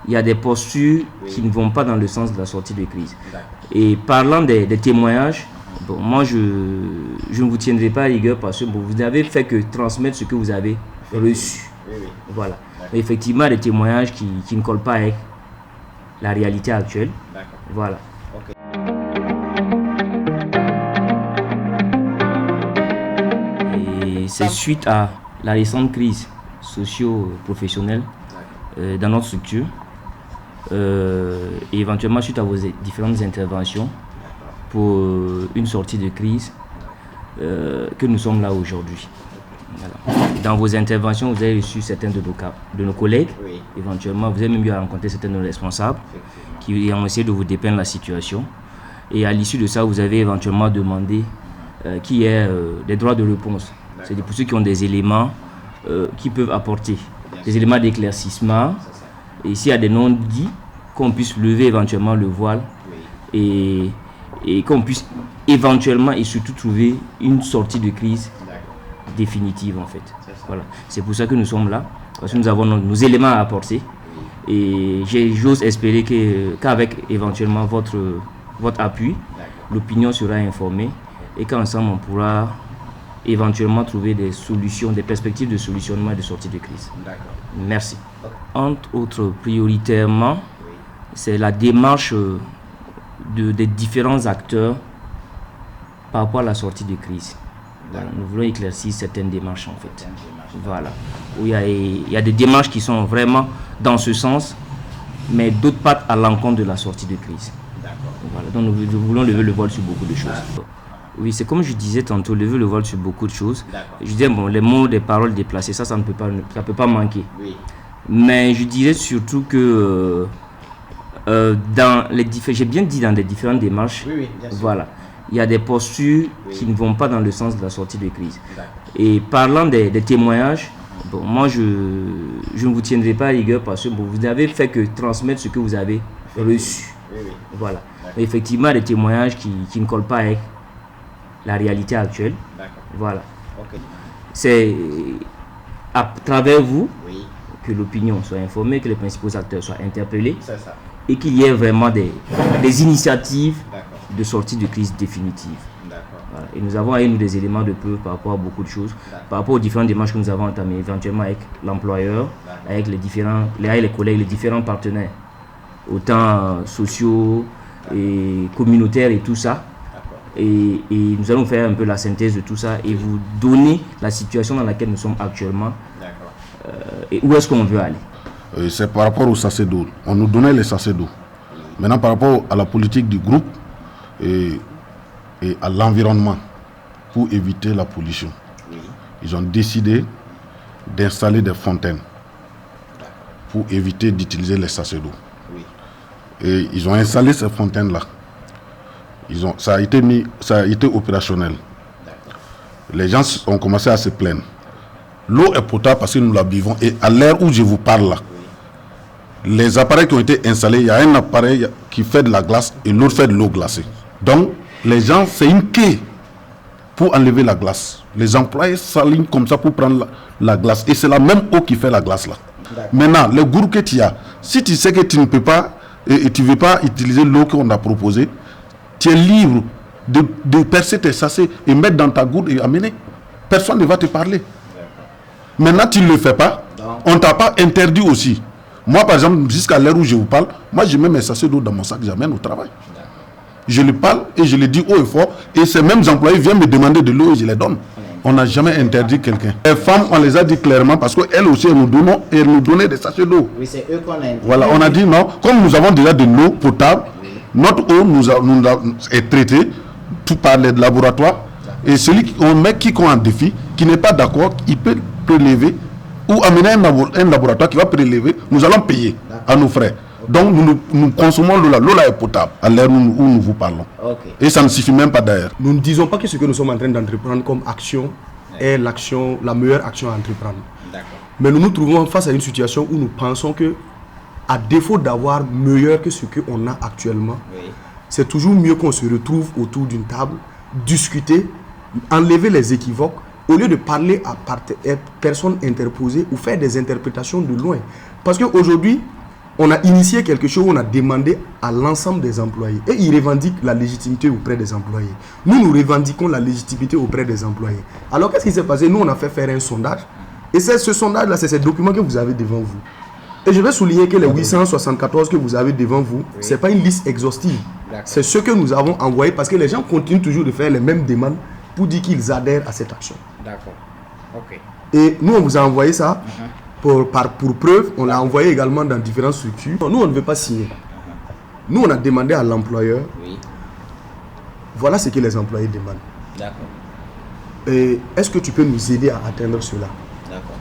il y a des postures qui ne vont pas dans le sens de la sortie de crise. Et parlant des témoignages, bon, moi je ne vous tiendrai pas à rigueur parce que vous n'avez fait que transmettre ce que vous avez reçu. Voilà. Mais effectivement, des témoignages qui ne collent pas avec la réalité actuelle. Voilà. Et c'est suite à la récente crise socio-professionnelle dans notre structure et éventuellement suite à vos différentes interventions pour une sortie de crise que nous sommes là aujourd'hui. Voilà. Dans vos interventions, vous avez reçu certains de nos collègues. Éventuellement, vous avez même eu à rencontrer certains de nos responsables qui ont essayé de vous dépeindre la situation. Et à l'issue de ça, vous avez éventuellement demandé qu'il y ait des droits de réponse. C'est pour ceux qui ont des éléments qui peuvent apporter, des éléments d'éclaircissement. Et s'il y a des non-dits, qu'on puisse lever éventuellement le voile et qu'on puisse éventuellement et surtout trouver une sortie de crise définitive en fait. Voilà. C'est pour ça que nous sommes là, parce que nous avons nos éléments à apporter et j'ose espérer qu'avec éventuellement votre appui, l'opinion sera informée et qu'ensemble on pourra éventuellement trouver des solutions, des perspectives de solutionnement et de sortie de crise. Merci. Entre autres, prioritairement, c'est la démarche des différents acteurs par rapport à la sortie de crise. Voilà, nous voulons éclaircir certaines démarches en fait. Voilà. Où il y a des démarches qui sont vraiment dans ce sens, mais d'autres partent à l'encontre de la sortie de crise. Voilà. Donc nous voulons lever le voile sur beaucoup de choses. Oui, c'est comme je disais tantôt, lever le voile sur beaucoup de choses. Je disais, bon, les mots, les paroles déplacées, ça ne peut pas manquer. Mais je dirais surtout que j'ai bien dit dans les différentes démarches, voilà, il y a des postures qui ne vont pas dans le sens de la sortie de crise. Et parlant des témoignages, bon, moi je ne vous tiendrai pas à rigueur parce que vous n'avez fait que transmettre ce que vous avez reçu. Voilà. Mais effectivement, des témoignages qui ne collent pas avec la réalité actuelle. Voilà. C'est à travers vous que l'opinion soit informée, que les principaux acteurs soient interpellés et qu'il y ait vraiment des initiatives de sortie de crise définitive. Voilà. Et nous avons avec nous des éléments de preuve par rapport à beaucoup de choses, par rapport aux différentes démarches que nous avons entamées, éventuellement avec l'employeur, avec les collègues, les différents partenaires, autant sociaux et communautaires et tout ça. Et nous allons faire un peu la synthèse de tout ça et vous donner la situation dans laquelle nous sommes actuellement et où est-ce qu'on veut aller. C'est par rapport au sachet d'eau. On nous donnait les sachets d'eau. Maintenant, par rapport à la politique du groupe et à l'environnement, pour éviter la pollution, ils ont décidé d'installer des fontaines pour éviter d'utiliser les sachets d'eau. Et ils ont installé ces fontaines-là. Ça a été opérationnel. Les gens ont commencé à se plaindre. L'eau est potable parce que nous la buvons. Et à l'heure où je vous parle là, les appareils qui ont été installés, il y a un appareil qui fait de la glace et l'autre fait de l'eau glacée. Donc, les gens, c'est une quai pour enlever la glace. Les employés s'alignent comme ça pour prendre la glace. Et c'est la même eau qui fait la glace là. Maintenant, le goût que tu as, si tu sais que tu ne peux pas et tu ne veux pas utiliser l'eau qu'on a proposée, tu es libre de percer tes sachets et mettre dans ta gourde et amener. Personne ne va te parler. Maintenant, tu ne le fais pas. On ne t'a pas interdit aussi. Moi, par exemple, jusqu'à l'heure où je vous parle, moi, je mets mes sachets d'eau dans mon sac, j'amène au travail. Je le parle et je le dis haut et fort. Et ces mêmes employés viennent me demander de l'eau et je les donne. On n'a jamais interdit quelqu'un. Les femmes, on les a dit clairement parce qu'elles aussi, elles nous donnaient des sachets d'eau. Oui, c'est eux qu'on a interdit. Voilà, on a dit non. Comme nous avons déjà de l'eau potable, notre eau est traitée tout par les laboratoires. Et celui on met quiconque en défi, qui n'est pas d'accord, il peut prélever ou amener un laboratoire qui va prélever. Nous allons payer à nos frais. Donc nous consommons l'eau là. L'eau là est potable à l'heure où nous vous parlons. Et ça ne suffit même pas d'ailleurs. Nous ne disons pas que ce que nous sommes en train d'entreprendre comme action est la meilleure action à entreprendre. Mais nous nous trouvons face à une situation où nous pensons que, à défaut d'avoir meilleur que ce qu'on a actuellement, c'est toujours mieux qu'on se retrouve autour d'une table, discuter, enlever les équivoques, au lieu de parler à personnes interposées ou faire des interprétations de loin. Parce qu'aujourd'hui, on a initié quelque chose, on a demandé à l'ensemble des employés. Et ils revendiquent la légitimité auprès des employés. Nous revendiquons la légitimité auprès des employés. Alors, qu'est-ce qui s'est passé? Nous, on a fait faire un sondage. Et c'est ce sondage-là, c'est ces documents que vous avez devant vous. Et je vais souligner que les 874 que vous avez devant vous, ce n'est pas une liste exhaustive. C'est ce que nous avons envoyé parce que les gens continuent toujours de faire les mêmes demandes pour dire qu'ils adhèrent à cette action. D'accord. Ok. Et nous, on vous a envoyé ça pour preuve. On l'a envoyé également dans différentes structures. Nous, on ne veut pas signer. Nous, on a demandé à l'employeur. Oui. Voilà ce que les employés demandent. D'accord. Et est-ce que tu peux nous aider à atteindre cela?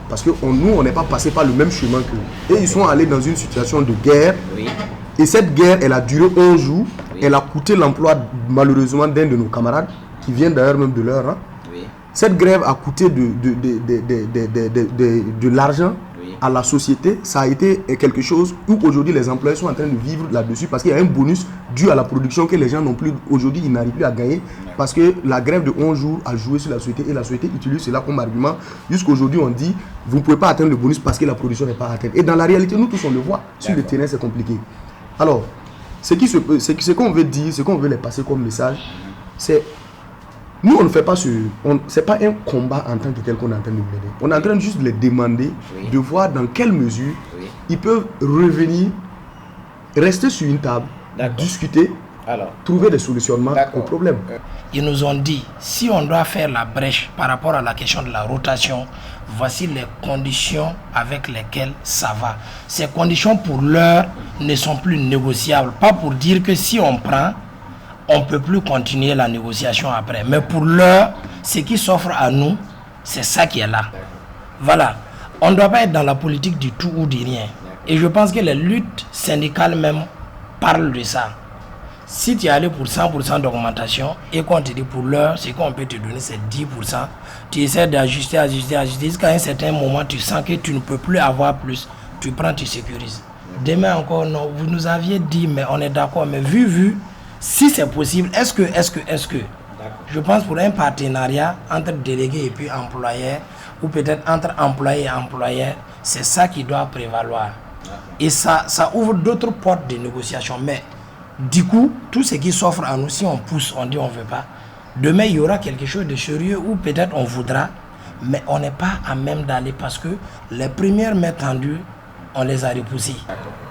Parce que nous, on n'est pas passé par le même chemin qu'eux. Et ils sont allés dans une situation de guerre. Oui. Et cette guerre, elle a duré 11 jours. Oui. Elle a coûté l'emploi, malheureusement, d'un de nos camarades, qui vient d'ailleurs même de leur rang. Oui. Cette grève a coûté de l'argent à la société. Ça a été quelque chose où aujourd'hui les employés sont en train de vivre là-dessus parce qu'il y a un bonus dû à la production que les gens n'ont plus. Aujourd'hui, ils n'arrivent plus à gagner parce que la grève de 11 jours a joué sur la société et la société utilise cela comme argument. Jusqu'aujourd'hui, on dit vous ne pouvez pas atteindre le bonus parce que la production n'est pas atteinte. Et dans la réalité, nous tous on le voit. Sur le terrain, c'est compliqué. Alors, ce qu'on veut dire, ce qu'on veut les passer comme message, c'est nous, on ne fait pas c'est pas un combat en tant que tel qu'on est en train de mener. On est en train juste de les demander de voir dans quelle mesure ils peuvent revenir, rester sur une table, discuter, trouver des solutionnements aux problèmes. Ils nous ont dit, si on doit faire la brèche par rapport à la question de la rotation, voici les conditions avec lesquelles ça va. Ces conditions pour l'heure ne sont plus négociables. Pas pour dire que si on prend, on ne peut plus continuer la négociation après. Mais pour l'heure, ce qui s'offre à nous, c'est ça qui est là. Voilà. On ne doit pas être dans la politique du tout ou du rien. Et je pense que les luttes syndicales même parlent de ça. Si tu es allé pour 100% d'augmentation et qu'on te dit pour l'heure, ce qu'on peut te donner, c'est 10%, tu essaies d'ajuster, jusqu'à un certain moment, tu sens que tu ne peux plus avoir plus. Tu prends, tu sécurises. Demain encore, non, vous nous aviez dit, mais on est d'accord, mais vu, si c'est possible, est-ce que je pense pour un partenariat entre délégués et puis employeurs, ou peut-être entre employés et employeurs, c'est ça qui doit prévaloir. Et ça ouvre d'autres portes de négociation. Mais du coup, tout ce qui s'offre à nous, si on pousse, on dit on ne veut pas, demain il y aura quelque chose de sérieux où peut-être on voudra, mais on n'est pas à même d'aller parce que les premières mains tendues, on les a repoussées.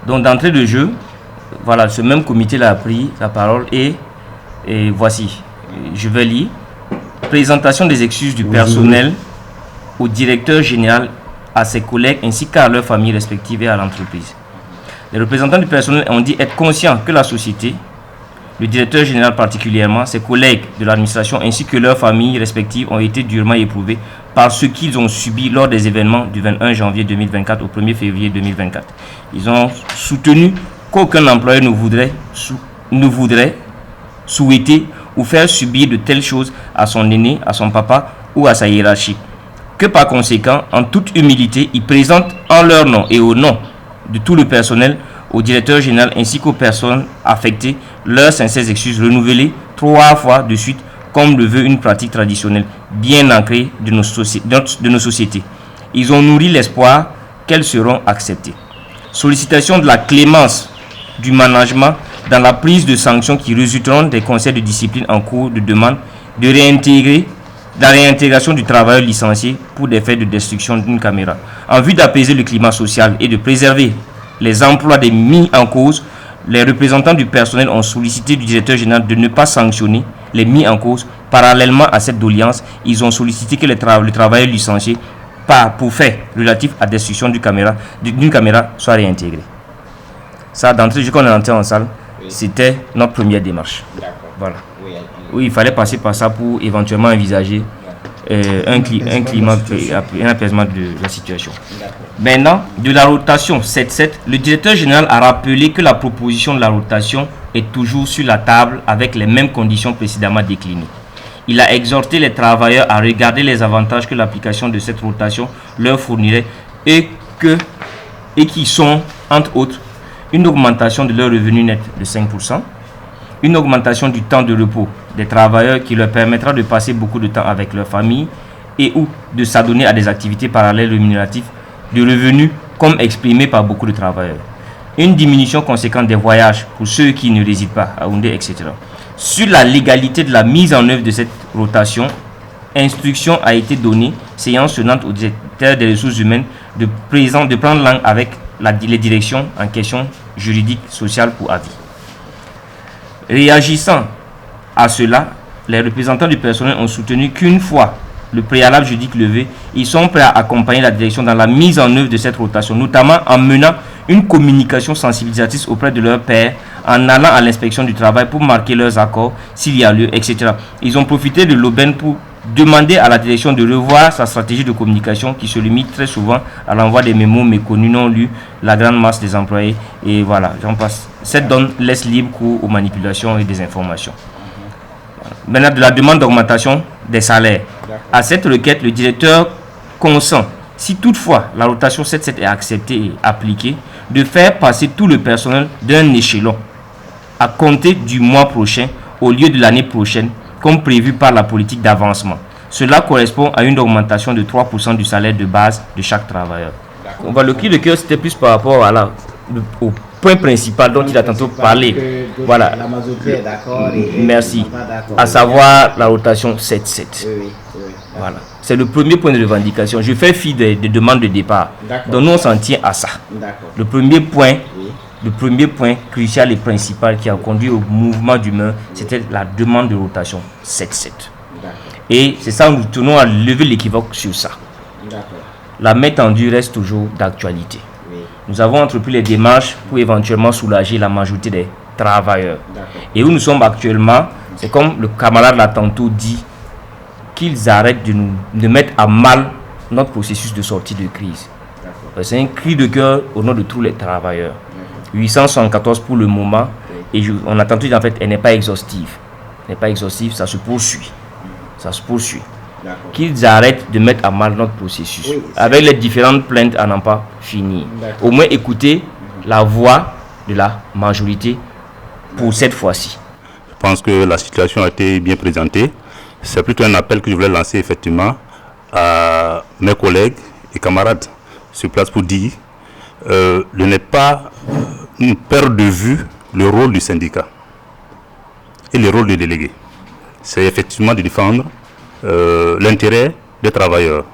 Donc d'entrée de jeu, voilà, ce même comité-là a pris la parole et voici, je vais lire. Présentation des excuses du personnel au directeur général, à ses collègues ainsi qu'à leurs familles respectives et à l'entreprise. Les représentants du personnel ont dit être conscients que la société, le directeur général particulièrement, ses collègues de l'administration ainsi que leurs familles respectives ont été durement éprouvés par ce qu'ils ont subi lors des événements du 21 janvier 2024 au 1er février 2024. Ils ont soutenu qu'aucun employé ne voudrait souhaiter ou faire subir de telles choses à son aîné, à son papa ou à sa hiérarchie. Que par conséquent, en toute humilité, ils présentent en leur nom et au nom de tout le personnel, au directeur général ainsi qu'aux personnes affectées, leurs sincères excuses renouvelées 3 fois de suite, comme le veut une pratique traditionnelle bien ancrée de nos sociétés. Ils ont nourri l'espoir qu'elles seront acceptées. Sollicitation de la clémence du management dans la prise de sanctions qui résulteront des conseils de discipline en cours de demande de la réintégration du travailleur licencié pour des faits de destruction d'une caméra. En vue d'apaiser le climat social et de préserver les emplois des mis en cause, les représentants du personnel ont sollicité du directeur général de ne pas sanctionner les mis en cause. Parallèlement à cette doléance, ils ont sollicité que le travailleur licencié pour fait relatif à destruction d'une caméra soit réintégré. Ça, d'entrée, quand on est entré en salle, c'était notre première démarche. Voilà. Oui, il fallait passer par ça pour éventuellement envisager un apaisement de la situation. Maintenant, de la rotation 7-7, le directeur général a rappelé que la proposition de la rotation est toujours sur la table avec les mêmes conditions précédemment déclinées. Il a exhorté les travailleurs à regarder les avantages que l'application de cette rotation leur fournirait et qui sont, entre autres, une augmentation de leur revenu net de 5%, une augmentation du temps de repos des travailleurs qui leur permettra de passer beaucoup de temps avec leur famille et ou de s'adonner à des activités parallèles rémunératives de revenus comme exprimé par beaucoup de travailleurs. une diminution conséquente des voyages pour ceux qui ne résident pas à Houndé, etc. Sur la légalité de la mise en œuvre de cette rotation, instruction a été donnée, séance tenante au directeur des ressources humaines de prendre langue avec les directions en question juridique, sociale pour avis. Réagissant à cela, les représentants du personnel ont soutenu qu'une fois le préalable juridique levé, ils sont prêts à accompagner la direction dans la mise en œuvre de cette rotation, notamment en menant une communication sensibilisatrice auprès de leurs pairs, en allant à l'inspection du travail pour marquer leurs accords s'il y a lieu, etc. Ils ont profité de l'aubaine pour demander à la direction de revoir sa stratégie de communication qui se limite très souvent à l'envoi des mémos méconnus, non lus, la grande masse des employés, et voilà, j'en passe. Cette donne laisse libre cours aux manipulations et des informations. Maintenant, de la demande d'augmentation des salaires. À cette requête, le directeur consent, si toutefois la rotation 7-7 est acceptée et appliquée, de faire passer tout le personnel d'un échelon à compter du mois prochain au lieu de l'année prochaine, comme prévu par la politique d'avancement. Cela correspond à une augmentation de 3% du salaire de base de chaque travailleur. Le cri de cœur, c'était plus par rapport au point principal dont il a tantôt parlé. Voilà. La majorité est d'accord. Merci. À savoir la rotation 7-7. Voilà. C'est le premier point de revendication. Je fais fi des demandes de départ. Donc nous, on s'en tient à ça. Le premier point crucial et principal qui a conduit au mouvement d'humeur, c'était la demande de rotation 7-7. Et c'est ça, nous tenons à lever l'équivoque sur ça. La main tendue reste toujours d'actualité. Nous avons entrepris les démarches pour éventuellement soulager la majorité des travailleurs. Et où nous sommes actuellement, c'est comme le camarade l'a tantôt dit, qu'ils arrêtent de mettre à mal notre processus de sortie de crise. C'est un cri de cœur au nom de tous les travailleurs. 874 pour le moment, et on a tenté, en fait, elle n'est pas exhaustive. Elle n'est pas exhaustive, ça se poursuit. Ça se poursuit. Qu'ils arrêtent de mettre à mal notre processus. Avec les différentes plaintes à n'en pas finir. Au moins écouter la voix de la majorité pour cette fois-ci. Je pense que la situation a été bien présentée. C'est plutôt un appel que je voulais lancer effectivement à mes collègues et camarades sur place pour dire de ne pas perdre de vue le rôle du syndicat et le rôle des délégués. C'est effectivement de défendre l'intérêt des travailleurs.